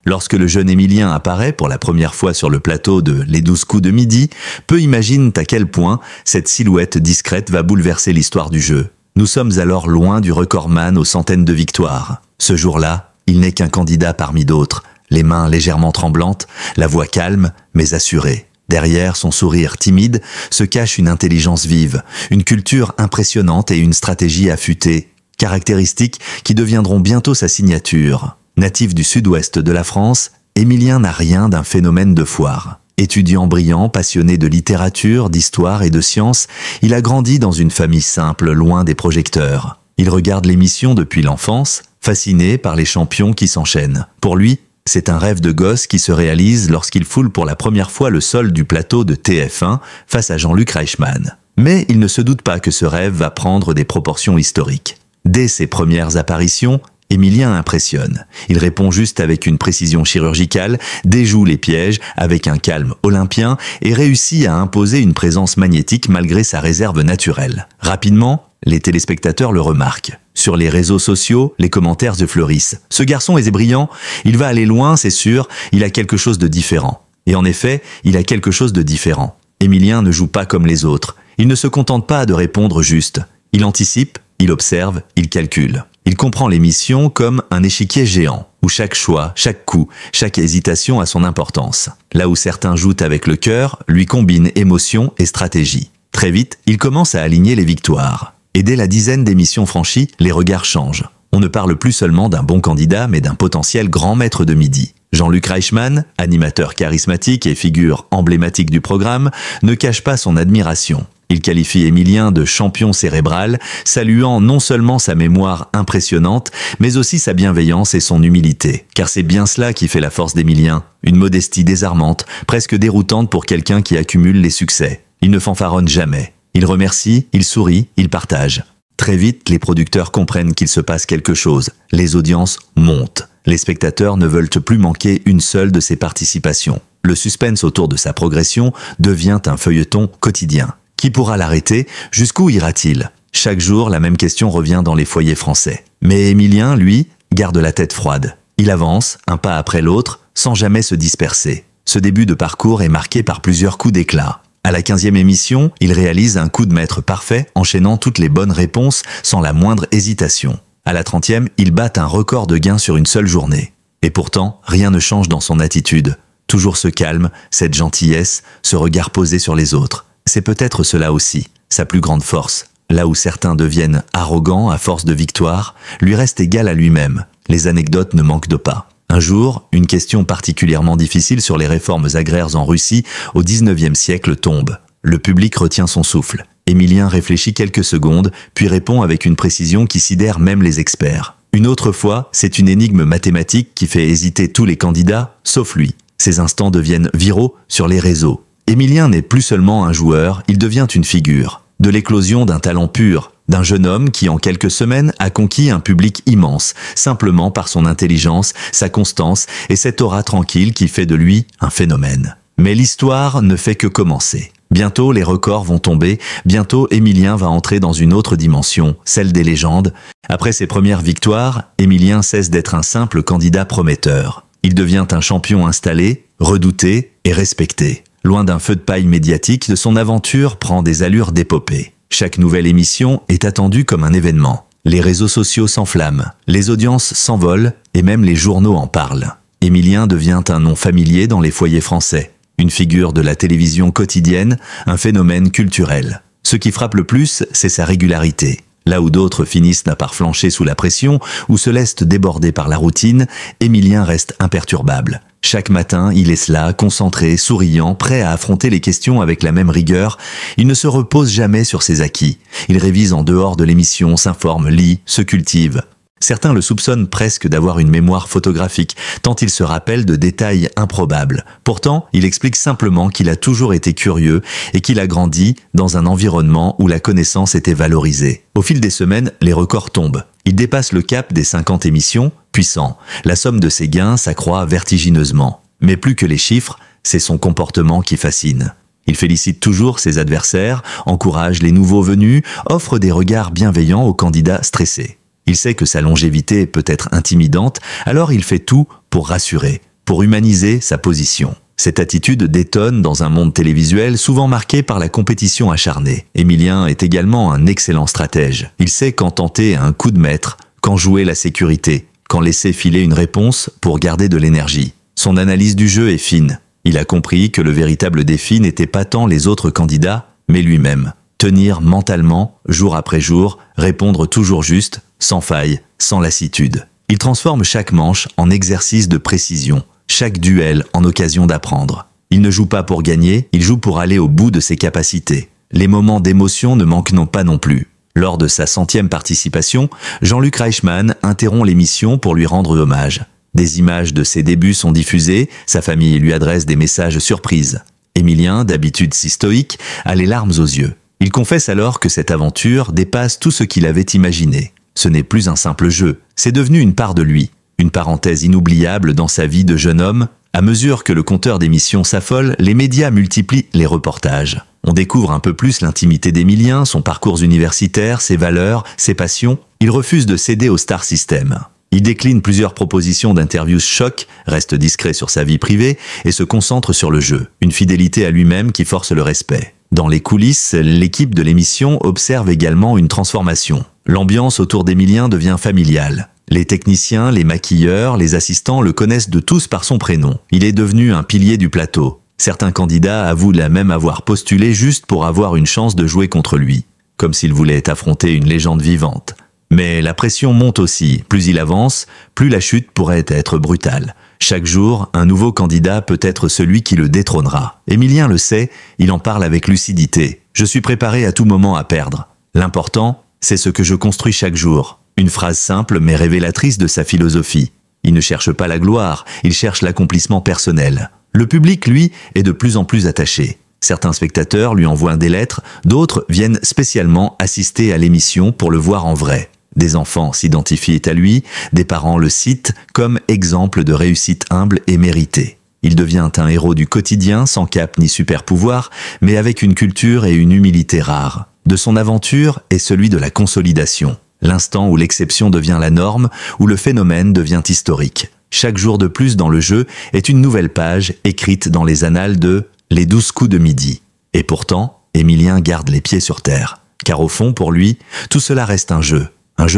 Lorsque le jeune Émilien apparaît pour la première fois sur le plateau de Les 12 coups de midi, peu imaginent à quel point cette silhouette discrète va bouleverser l'histoire du jeu. Nous sommes alors loin du recordman aux centaines de victoires. Ce jour-là, il n'est qu'un candidat parmi d'autres, les mains légèrement tremblantes, la voix calme mais assurée. Derrière son sourire timide se cache une intelligence vive, une culture impressionnante et une stratégie affûtée, caractéristiques qui deviendront bientôt sa signature. Natif du sud-ouest de la France, Émilien n'a rien d'un phénomène de foire. Étudiant brillant, passionné de littérature, d'histoire et de sciences, il a grandi dans une famille simple, loin des projecteurs. Il regarde l'émission depuis l'enfance, fasciné par les champions qui s'enchaînent. Pour lui, c'est un rêve de gosse qui se réalise lorsqu'il foule pour la première fois le sol du plateau de TF1 face à Jean-Luc Reichmann. Mais il ne se doute pas que ce rêve va prendre des proportions historiques. Dès ses premières apparitions, Émilien impressionne. Il répond juste avec une précision chirurgicale, déjoue les pièges avec un calme olympien et réussit à imposer une présence magnétique malgré sa réserve naturelle. Rapidement, les téléspectateurs le remarquent. Sur les réseaux sociaux, les commentaires se fleurissent. Ce garçon est brillant, il va aller loin, c'est sûr, il a quelque chose de différent. Et en effet, il a quelque chose de différent. Émilien ne joue pas comme les autres. Il ne se contente pas de répondre juste. Il anticipe, il observe, il calcule. Il comprend l'émission comme un échiquier géant, où chaque choix, chaque coup, chaque hésitation a son importance. Là où certains jouent avec le cœur, lui combinent émotion et stratégie. Très vite, il commence à aligner les victoires. Et dès la dizaine d'émissions franchies, les regards changent. On ne parle plus seulement d'un bon candidat, mais d'un potentiel grand maître de midi. Jean-Luc Reichmann, animateur charismatique et figure emblématique du programme, ne cache pas son admiration. Il qualifie Émilien de champion cérébral, saluant non seulement sa mémoire impressionnante, mais aussi sa bienveillance et son humilité. Car c'est bien cela qui fait la force d'Émilien, une modestie désarmante, presque déroutante pour quelqu'un qui accumule les succès. Il ne fanfaronne jamais. Il remercie, il sourit, il partage. Très vite, les producteurs comprennent qu'il se passe quelque chose. Les audiences montent. Les spectateurs ne veulent plus manquer une seule de ses participations. Le suspense autour de sa progression devient un feuilleton quotidien. Qui pourra l'arrêter? Jusqu'où ira-t-il? Chaque jour, la même question revient dans les foyers français. Mais Émilien, lui, garde la tête froide. Il avance, un pas après l'autre, sans jamais se disperser. Ce début de parcours est marqué par plusieurs coups d'éclat. À la 15e émission, il réalise un coup de maître parfait, enchaînant toutes les bonnes réponses sans la moindre hésitation. À la 30e, il bat un record de gains sur une seule journée. Et pourtant, rien ne change dans son attitude. Toujours ce calme, cette gentillesse, ce regard posé sur les autres. C'est peut-être cela aussi, sa plus grande force. Là où certains deviennent arrogants à force de victoire, lui reste égal à lui-même. Les anecdotes ne manquent de pas. Un jour, une question particulièrement difficile sur les réformes agraires en Russie au XIXe siècle tombe. Le public retient son souffle. Émilien réfléchit quelques secondes, puis répond avec une précision qui sidère même les experts. Une autre fois, c'est une énigme mathématique qui fait hésiter tous les candidats, sauf lui. Ces instants deviennent viraux sur les réseaux. Émilien n'est plus seulement un joueur, il devient une figure. De l'éclosion d'un talent pur, d'un jeune homme qui en quelques semaines a conquis un public immense, simplement par son intelligence, sa constance et cette aura tranquille qui fait de lui un phénomène. Mais l'histoire ne fait que commencer. Bientôt les records vont tomber, bientôt Émilien va entrer dans une autre dimension, celle des légendes. Après ses premières victoires, Émilien cesse d'être un simple candidat prometteur. Il devient un champion installé, redouté et respecté. Loin d'un feu de paille médiatique, son aventure prend des allures d'épopée. Chaque nouvelle émission est attendue comme un événement. Les réseaux sociaux s'enflamment, les audiences s'envolent et même les journaux en parlent. Émilien devient un nom familier dans les foyers français. Une figure de la télévision quotidienne, un phénomène culturel. Ce qui frappe le plus, c'est sa régularité. Là où d'autres finissent par flancher sous la pression ou se laissent déborder par la routine, Émilien reste imperturbable. Chaque matin, il est là, concentré, souriant, prêt à affronter les questions avec la même rigueur. Il ne se repose jamais sur ses acquis. Il révise en dehors de l'émission, s'informe, lit, se cultive. Certains le soupçonnent presque d'avoir une mémoire photographique, tant il se rappelle de détails improbables. Pourtant, il explique simplement qu'il a toujours été curieux et qu'il a grandi dans un environnement où la connaissance était valorisée. Au fil des semaines, les records tombent. Il dépasse le cap des 50 émissions, puissant. La somme de ses gains s'accroît vertigineusement. Mais plus que les chiffres, c'est son comportement qui fascine. Il félicite toujours ses adversaires, encourage les nouveaux venus, offre des regards bienveillants aux candidats stressés. Il sait que sa longévité peut être intimidante, alors il fait tout pour rassurer. pour humaniser sa position. Cette attitude détonne dans un monde télévisuel souvent marqué par la compétition acharnée. Émilien est également un excellent stratège. Il sait quand tenter un coup de maître, quand jouer la sécurité, quand laisser filer une réponse pour garder de l'énergie. Son analyse du jeu est fine. Il a compris que le véritable défi n'était pas tant les autres candidats, mais lui-même. Tenir mentalement, jour après jour, répondre toujours juste, sans faille, sans lassitude. Il transforme chaque manche en exercice de précision, chaque duel en occasion d'apprendre. Il ne joue pas pour gagner, il joue pour aller au bout de ses capacités. Les moments d'émotion ne manquent pas non plus. Lors de sa 100e participation, Jean-Luc Reichmann interrompt l'émission pour lui rendre hommage. Des images de ses débuts sont diffusées, sa famille lui adresse des messages surprises. Émilien, d'habitude si stoïque, a les larmes aux yeux. Il confesse alors que cette aventure dépasse tout ce qu'il avait imaginé. Ce n'est plus un simple jeu, c'est devenu une part de lui. Une parenthèse inoubliable dans sa vie de jeune homme. À mesure que le compteur d'émissions s'affole, les médias multiplient les reportages. On découvre un peu plus l'intimité d'Émilien, son parcours universitaire, ses valeurs, ses passions. Il refuse de céder au star system. Il décline plusieurs propositions d'interviews choc, reste discret sur sa vie privée et se concentre sur le jeu. Une fidélité à lui-même qui force le respect. Dans les coulisses, l'équipe de l'émission observe également une transformation. L'ambiance autour d'Émilien devient familiale. Les techniciens, les maquilleurs, les assistants le connaissent de tous par son prénom. Il est devenu un pilier du plateau. Certains candidats avouent même avoir postulé juste pour avoir une chance de jouer contre lui, comme s'il voulait affronter une légende vivante. Mais la pression monte aussi. Plus il avance, plus la chute pourrait être brutale. Chaque jour, un nouveau candidat peut être celui qui le détrônera. Émilien le sait, il en parle avec lucidité. « Je suis préparé à tout moment à perdre. L'important, c'est ce que je construis chaque jour. » Une phrase simple mais révélatrice de sa philosophie. Il ne cherche pas la gloire, il cherche l'accomplissement personnel. Le public, lui, est de plus en plus attaché. Certains spectateurs lui envoient des lettres, d'autres viennent spécialement assister à l'émission pour le voir en vrai. Des enfants s'identifient à lui, des parents le citent comme exemple de réussite humble et méritée. Il devient un héros du quotidien, sans cape ni super pouvoir, mais avec une culture et une humilité rares. De son aventure est celui de la consolidation. L'instant où l'exception devient la norme, où le phénomène devient historique. Chaque jour de plus dans le jeu est une nouvelle page écrite dans les annales de « Les 12 coups de midi ». Et pourtant, Émilien garde les pieds sur terre. Car au fond, pour lui, tout cela reste un jeu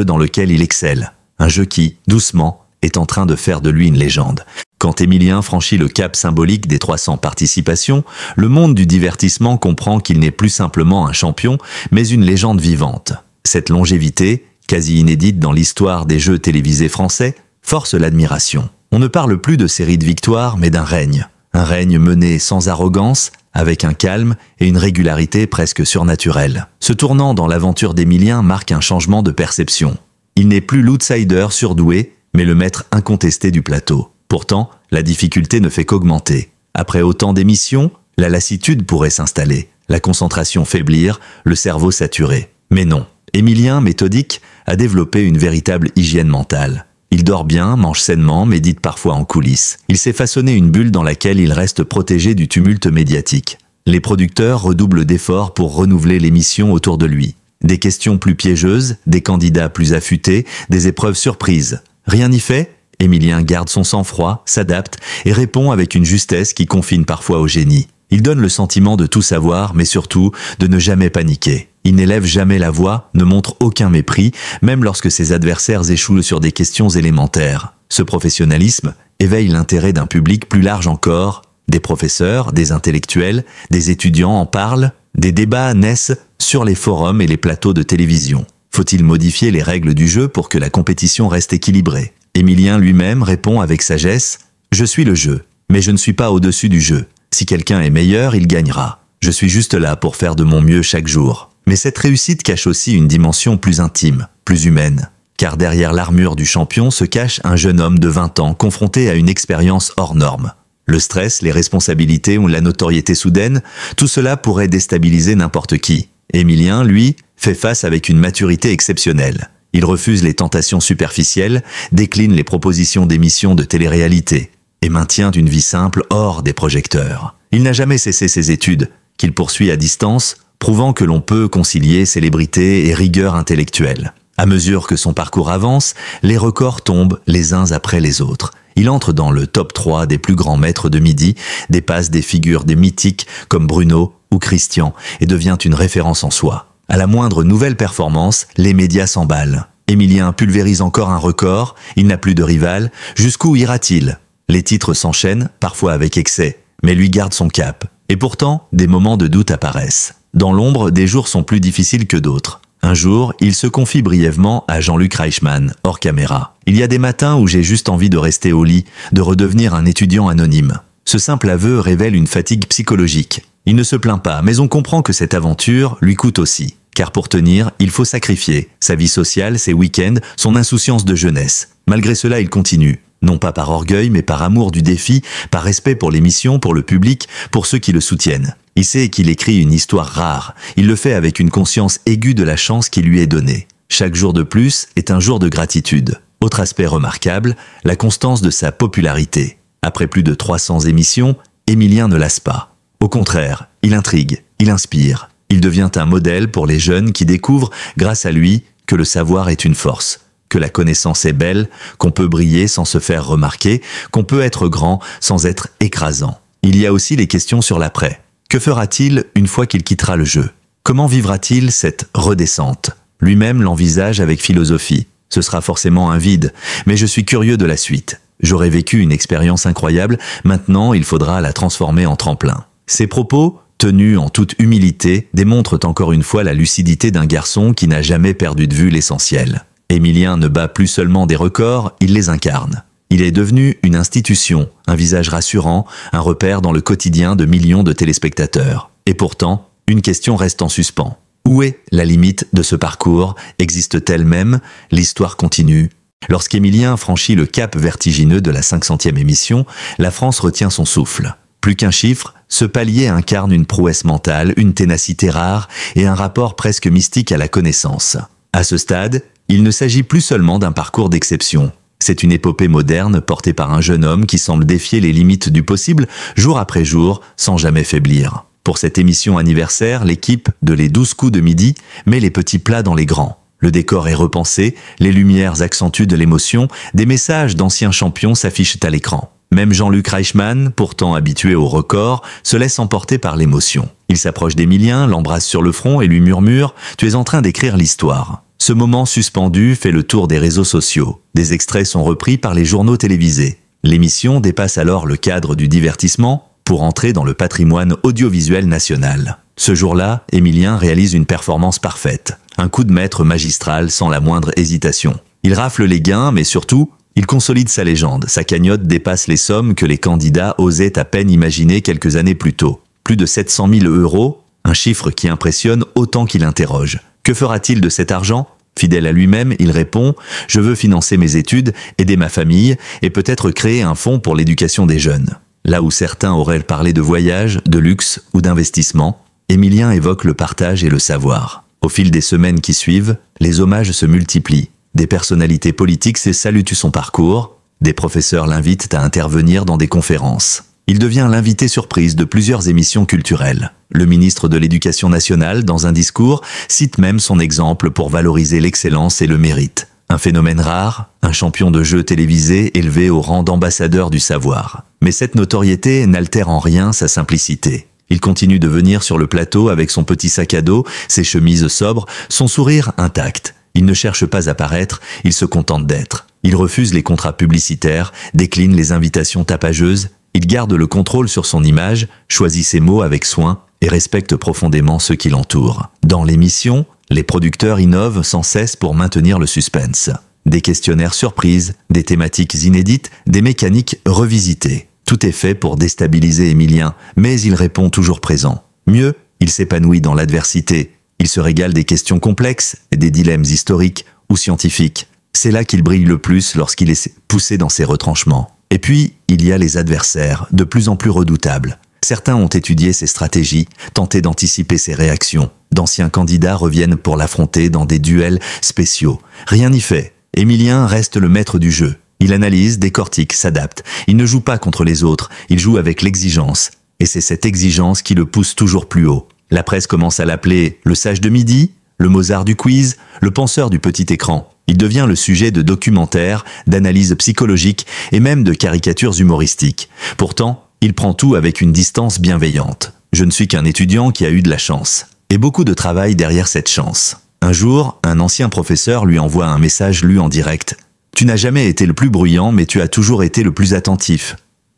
dans lequel il excelle. Un jeu qui, doucement, est en train de faire de lui une légende. Quand Émilien franchit le cap symbolique des 300 participations, le monde du divertissement comprend qu'il n'est plus simplement un champion, mais une légende vivante. Cette longévité, quasi inédite dans l'histoire des jeux télévisés français, force l'admiration. On ne parle plus de série de victoires, mais d'un règne. Un règne mené sans arrogance, avec un calme et une régularité presque surnaturelle. Ce tournant dans l'aventure d'Émilien marque un changement de perception. Il n'est plus l'outsider surdoué, mais le maître incontesté du plateau. Pourtant, la difficulté ne fait qu'augmenter. Après autant d'émissions, la lassitude pourrait s'installer, la concentration faiblir, le cerveau saturé. Mais non. Émilien, méthodique, a développé une véritable hygiène mentale. Il dort bien, mange sainement, médite parfois en coulisses. Il s'est façonné une bulle dans laquelle il reste protégé du tumulte médiatique. Les producteurs redoublent d'efforts pour renouveler l'émission autour de lui. Des questions plus piégeuses, des candidats plus affûtés, des épreuves surprises. Rien n'y fait, Émilien garde son sang-froid, s'adapte et répond avec une justesse qui confine parfois au génie. Il donne le sentiment de tout savoir, mais surtout de ne jamais paniquer. Il n'élève jamais la voix, ne montre aucun mépris, même lorsque ses adversaires échouent sur des questions élémentaires. Ce professionnalisme éveille l'intérêt d'un public plus large encore. Des professeurs, des intellectuels, des étudiants en parlent. Des débats naissent sur les forums et les plateaux de télévision. Faut-il modifier les règles du jeu pour que la compétition reste équilibrée? Émilien lui-même répond avec sagesse « Je suis le jeu, mais je ne suis pas au-dessus du jeu. Si quelqu'un est meilleur, il gagnera. Je suis juste là pour faire de mon mieux chaque jour. » Mais cette réussite cache aussi une dimension plus intime, plus humaine. Car derrière l'armure du champion se cache un jeune homme de 20 ans confronté à une expérience hors norme. Le stress, les responsabilités ou la notoriété soudaine, tout cela pourrait déstabiliser n'importe qui. Émilien, lui, fait face avec une maturité exceptionnelle. Il refuse les tentations superficielles, décline les propositions d'émissions de télé-réalité et maintient une vie simple hors des projecteurs. Il n'a jamais cessé ses études, qu'il poursuit à distance, prouvant que l'on peut concilier célébrité et rigueur intellectuelle. À mesure que son parcours avance, les records tombent les uns après les autres. Il entre dans le top 3 des plus grands maîtres de midi, dépasse des figures des mythiques comme Bruno ou Christian et devient une référence en soi. À la moindre nouvelle performance, les médias s'emballent. Émilien pulvérise encore un record, il n'a plus de rival, jusqu'où ira-t-il? Les titres s'enchaînent, parfois avec excès, mais lui garde son cap. Et pourtant, des moments de doute apparaissent. Dans l'ombre, des jours sont plus difficiles que d'autres. Un jour, il se confie brièvement à Jean-Luc Reichmann, hors caméra. Il y a des matins où j'ai juste envie de rester au lit, de redevenir un étudiant anonyme. Ce simple aveu révèle une fatigue psychologique. Il ne se plaint pas, mais on comprend que cette aventure lui coûte aussi. Car pour tenir, il faut sacrifier sa vie sociale, ses week-ends, son insouciance de jeunesse. Malgré cela, il continue. Non pas par orgueil, mais par amour du défi, par respect pour l'émission, pour le public, pour ceux qui le soutiennent. Il sait qu'il écrit une histoire rare. Il le fait avec une conscience aiguë de la chance qui lui est donnée. Chaque jour de plus est un jour de gratitude. Autre aspect remarquable, la constance de sa popularité. Après plus de 300 émissions, Émilien ne lasse pas. Au contraire, il intrigue, il inspire. Il devient un modèle pour les jeunes qui découvrent, grâce à lui, que le savoir est une force, que la connaissance est belle, qu'on peut briller sans se faire remarquer, qu'on peut être grand sans être écrasant. Il y a aussi les questions sur l'après. Que fera-t-il une fois qu'il quittera le jeu? Comment vivra-t-il cette redescente? Lui-même l'envisage avec philosophie. Ce sera forcément un vide, mais je suis curieux de la suite. J'aurais vécu une expérience incroyable, maintenant il faudra la transformer en tremplin. Ces propos, tenus en toute humilité, démontrent encore une fois la lucidité d'un garçon qui n'a jamais perdu de vue l'essentiel. Émilien ne bat plus seulement des records, il les incarne. Il est devenu une institution, un visage rassurant, un repère dans le quotidien de millions de téléspectateurs. Et pourtant, une question reste en suspens. Où est la limite de ce parcours? Existe-t-elle même? L'histoire continue. Lorsqu'Émilien franchit le cap vertigineux de la 500e émission, la France retient son souffle. Plus qu'un chiffre, ce palier incarne une prouesse mentale, une ténacité rare et un rapport presque mystique à la connaissance. À ce stade, il ne s'agit plus seulement d'un parcours d'exception. C'est une épopée moderne portée par un jeune homme qui semble défier les limites du possible jour après jour sans jamais faiblir. Pour cette émission anniversaire, l'équipe de Les 12 coups de midi met les petits plats dans les grands. Le décor est repensé, les lumières accentuent de l'émotion, des messages d'anciens champions s'affichent à l'écran. Même Jean-Luc Reichmann, pourtant habitué au record, se laisse emporter par l'émotion. Il s'approche d'Émilien, l'embrasse sur le front et lui murmure « Tu es en train d'écrire l'histoire ». Ce moment suspendu fait le tour des réseaux sociaux. Des extraits sont repris par les journaux télévisés. L'émission dépasse alors le cadre du divertissement pour entrer dans le patrimoine audiovisuel national. Ce jour-là, Émilien réalise une performance parfaite. Un coup de maître magistral sans la moindre hésitation. Il rafle les gains, mais surtout, il consolide sa légende. Sa cagnotte dépasse les sommes que les candidats osaient à peine imaginer quelques années plus tôt. Plus de 700 000 €, un chiffre qui impressionne autant qu'il interroge. Que fera-t-il de cet argent? Fidèle à lui-même, il répond « Je veux financer mes études, aider ma famille et peut-être créer un fonds pour l'éducation des jeunes ». Là où certains auraient parlé de voyage, de luxe ou d'investissement, Émilien évoque le partage et le savoir. Au fil des semaines qui suivent, les hommages se multiplient. Des personnalités politiques saluent son parcours, des professeurs l'invitent à intervenir dans des conférences. Il devient l'invité surprise de plusieurs émissions culturelles. Le ministre de l'Éducation nationale, dans un discours, cite même son exemple pour valoriser l'excellence et le mérite. Un phénomène rare, un champion de jeu télévisé élevé au rang d'ambassadeur du savoir. Mais cette notoriété n'altère en rien sa simplicité. Il continue de venir sur le plateau avec son petit sac à dos, ses chemises sobres, son sourire intact. Il ne cherche pas à paraître, il se contente d'être. Il refuse les contrats publicitaires, décline les invitations tapageuses. Il garde le contrôle sur son image, choisit ses mots avec soin et respecte profondément ceux qui l'entourent. Dans l'émission, les producteurs innovent sans cesse pour maintenir le suspense. Des questionnaires surprises, des thématiques inédites, des mécaniques revisitées. Tout est fait pour déstabiliser Émilien, mais il répond toujours présent. Mieux, il s'épanouit dans l'adversité. Il se régale des questions complexes, des dilemmes historiques ou scientifiques. C'est là qu'il brille le plus lorsqu'il est poussé dans ses retranchements. Et puis, il y a les adversaires, de plus en plus redoutables. Certains ont étudié ses stratégies, tenté d'anticiper ses réactions. D'anciens candidats reviennent pour l'affronter dans des duels spéciaux. Rien n'y fait. Émilien reste le maître du jeu. Il analyse, décortique, s'adapte. Il ne joue pas contre les autres, il joue avec l'exigence. Et c'est cette exigence qui le pousse toujours plus haut. La presse commence à l'appeler le sage de midi, le Mozart du quiz, le penseur du petit écran. Il devient le sujet de documentaires, d'analyses psychologiques et même de caricatures humoristiques. Pourtant, il prend tout avec une distance bienveillante. Je ne suis qu'un étudiant qui a eu de la chance. Et beaucoup de travail derrière cette chance. Un jour, un ancien professeur lui envoie un message lu en direct. « Tu n'as jamais été le plus bruyant, mais tu as toujours été le plus attentif.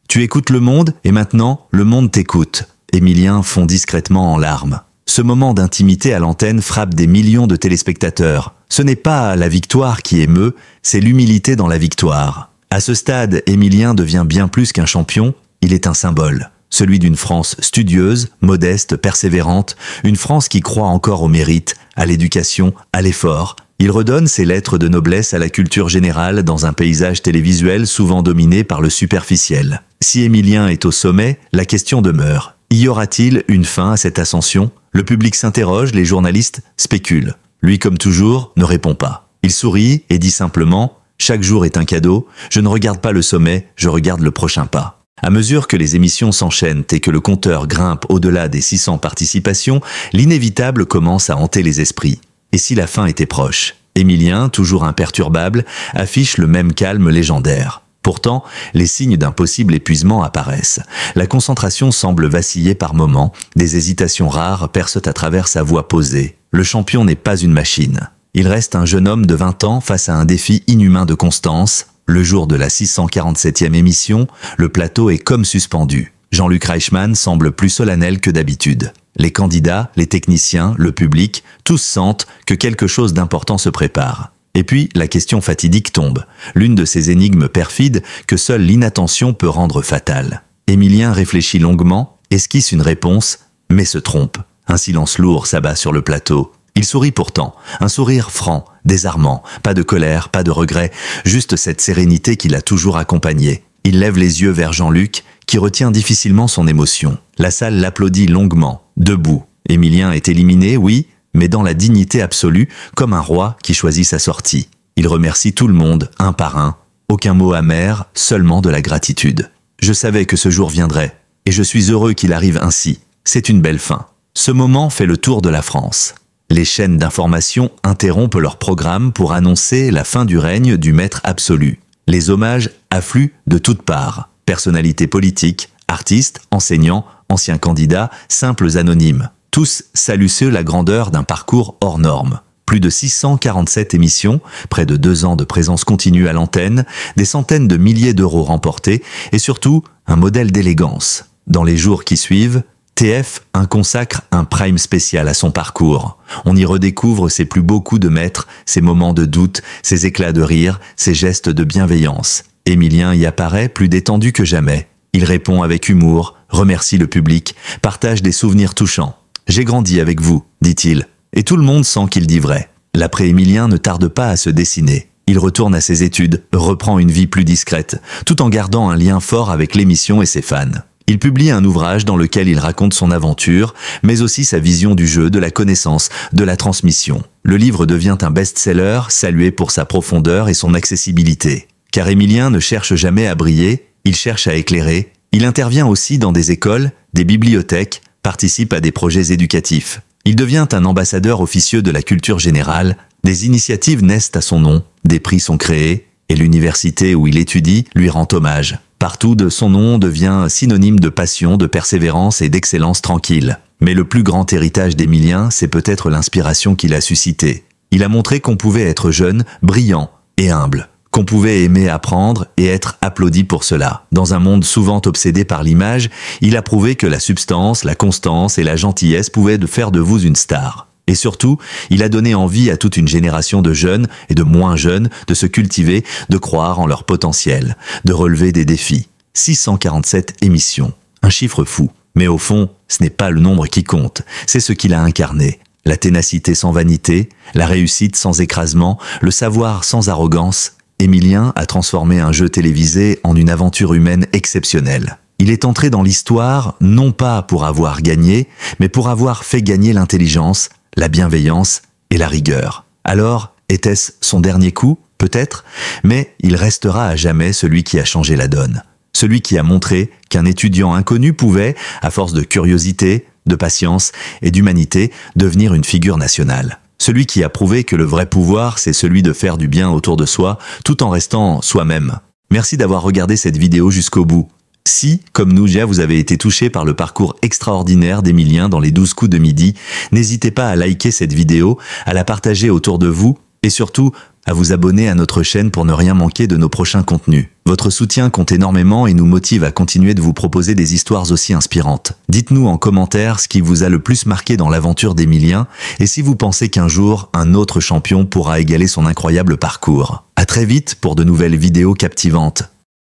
Tu écoutes le monde, et maintenant, le monde t'écoute. » Émilien fond discrètement en larmes. Ce moment d'intimité à l'antenne frappe des millions de téléspectateurs. Ce n'est pas la victoire qui émeut, c'est l'humilité dans la victoire. À ce stade, Émilien devient bien plus qu'un champion, il est un symbole. Celui d'une France studieuse, modeste, persévérante, une France qui croit encore au mérite, à l'éducation, à l'effort. Il redonne ses lettres de noblesse à la culture générale dans un paysage télévisuel souvent dominé par le superficiel. Si Émilien est au sommet, la question demeure. Y aura-t-il une fin à cette ascension? Le public s'interroge, les journalistes spéculent. Lui, comme toujours, ne répond pas. Il sourit et dit simplement « Chaque jour est un cadeau, je ne regarde pas le sommet, je regarde le prochain pas ». À mesure que les émissions s'enchaînent et que le compteur grimpe au-delà des 600 participations, l'inévitable commence à hanter les esprits. Et si la fin était proche? Émilien, toujours imperturbable, affiche le même calme légendaire. Pourtant, les signes d'un possible épuisement apparaissent. La concentration semble vaciller par moments, des hésitations rares percent à travers sa voix posée. Le champion n'est pas une machine. Il reste un jeune homme de 20 ans face à un défi inhumain de constance. Le jour de la 647e émission, le plateau est comme suspendu. Jean-Luc Reichmann semble plus solennel que d'habitude. Les candidats, les techniciens, le public, tous sentent que quelque chose d'important se prépare. Et puis, la question fatidique tombe. L'une de ces énigmes perfides que seule l'inattention peut rendre fatale. Émilien réfléchit longuement, esquisse une réponse, mais se trompe. Un silence lourd s'abat sur le plateau. Il sourit pourtant, un sourire franc, désarmant, pas de colère, pas de regret, juste cette sérénité qui l'a toujours accompagné. Il lève les yeux vers Jean-Luc, qui retient difficilement son émotion. La salle l'applaudit longuement, debout. Émilien est éliminé, oui, mais dans la dignité absolue, comme un roi qui choisit sa sortie. Il remercie tout le monde, un par un. Aucun mot amer, seulement de la gratitude. Je savais que ce jour viendrait, et je suis heureux qu'il arrive ainsi. C'est une belle fin. Ce moment fait le tour de la France. Les chaînes d'information interrompent leur programme pour annoncer la fin du règne du maître absolu. Les hommages affluent de toutes parts. Personnalités politiques, artistes, enseignants, anciens candidats, simples anonymes. Tous saluent la grandeur d'un parcours hors norme. Plus de 647 émissions, près de 2 ans de présence continue à l'antenne, des centaines de milliers d'euros remportés et surtout un modèle d'élégance. Dans les jours qui suivent, TF1 consacre un prime spécial à son parcours. On y redécouvre ses plus beaux coups de maître, ses moments de doute, ses éclats de rire, ses gestes de bienveillance. Émilien y apparaît plus détendu que jamais. Il répond avec humour, remercie le public, partage des souvenirs touchants. « J'ai grandi avec vous », dit-il. Et tout le monde sent qu'il dit vrai. L'après-Émilien ne tarde pas à se dessiner. Il retourne à ses études, reprend une vie plus discrète, tout en gardant un lien fort avec l'émission et ses fans. Il publie un ouvrage dans lequel il raconte son aventure, mais aussi sa vision du jeu, de la connaissance, de la transmission. Le livre devient un best-seller, salué pour sa profondeur et son accessibilité. Car Émilien ne cherche jamais à briller, il cherche à éclairer. Il intervient aussi dans des écoles, des bibliothèques, participe à des projets éducatifs. Il devient un ambassadeur officieux de la culture générale. Des initiatives naissent à son nom, des prix sont créés, et l'université où il étudie lui rend hommage. Partout de son nom devient synonyme de passion, de persévérance et d'excellence tranquille. Mais le plus grand héritage d'Émilien, c'est peut-être l'inspiration qu'il a suscitée. Il a montré qu'on pouvait être jeune, brillant et humble, qu'on pouvait aimer apprendre et être applaudi pour cela. Dans un monde souvent obsédé par l'image, il a prouvé que la substance, la constance et la gentillesse pouvaient faire de vous une star. Et surtout, il a donné envie à toute une génération de jeunes et de moins jeunes de se cultiver, de croire en leur potentiel, de relever des défis. 647 émissions, un chiffre fou. Mais au fond, ce n'est pas le nombre qui compte, c'est ce qu'il a incarné. La ténacité sans vanité, la réussite sans écrasement, le savoir sans arrogance. Émilien a transformé un jeu télévisé en une aventure humaine exceptionnelle. Il est entré dans l'histoire non pas pour avoir gagné, mais pour avoir fait gagner l'intelligence, la bienveillance et la rigueur. Alors, était-ce son dernier coup? Peut-être, mais il restera à jamais celui qui a changé la donne. Celui qui a montré qu'un étudiant inconnu pouvait, à force de curiosité, de patience et d'humanité, devenir une figure nationale. Celui qui a prouvé que le vrai pouvoir, c'est celui de faire du bien autour de soi, tout en restant soi-même. Merci d'avoir regardé cette vidéo jusqu'au bout. Si, comme nous, vous avez été touché par le parcours extraordinaire d'Emilien dans les 12 coups de midi, n'hésitez pas à liker cette vidéo, à la partager autour de vous et surtout à vous abonner à notre chaîne pour ne rien manquer de nos prochains contenus. Votre soutien compte énormément et nous motive à continuer de vous proposer des histoires aussi inspirantes. Dites-nous en commentaire ce qui vous a le plus marqué dans l'aventure d'Emilien et si vous pensez qu'un jour, un autre champion pourra égaler son incroyable parcours. À très vite pour de nouvelles vidéos captivantes.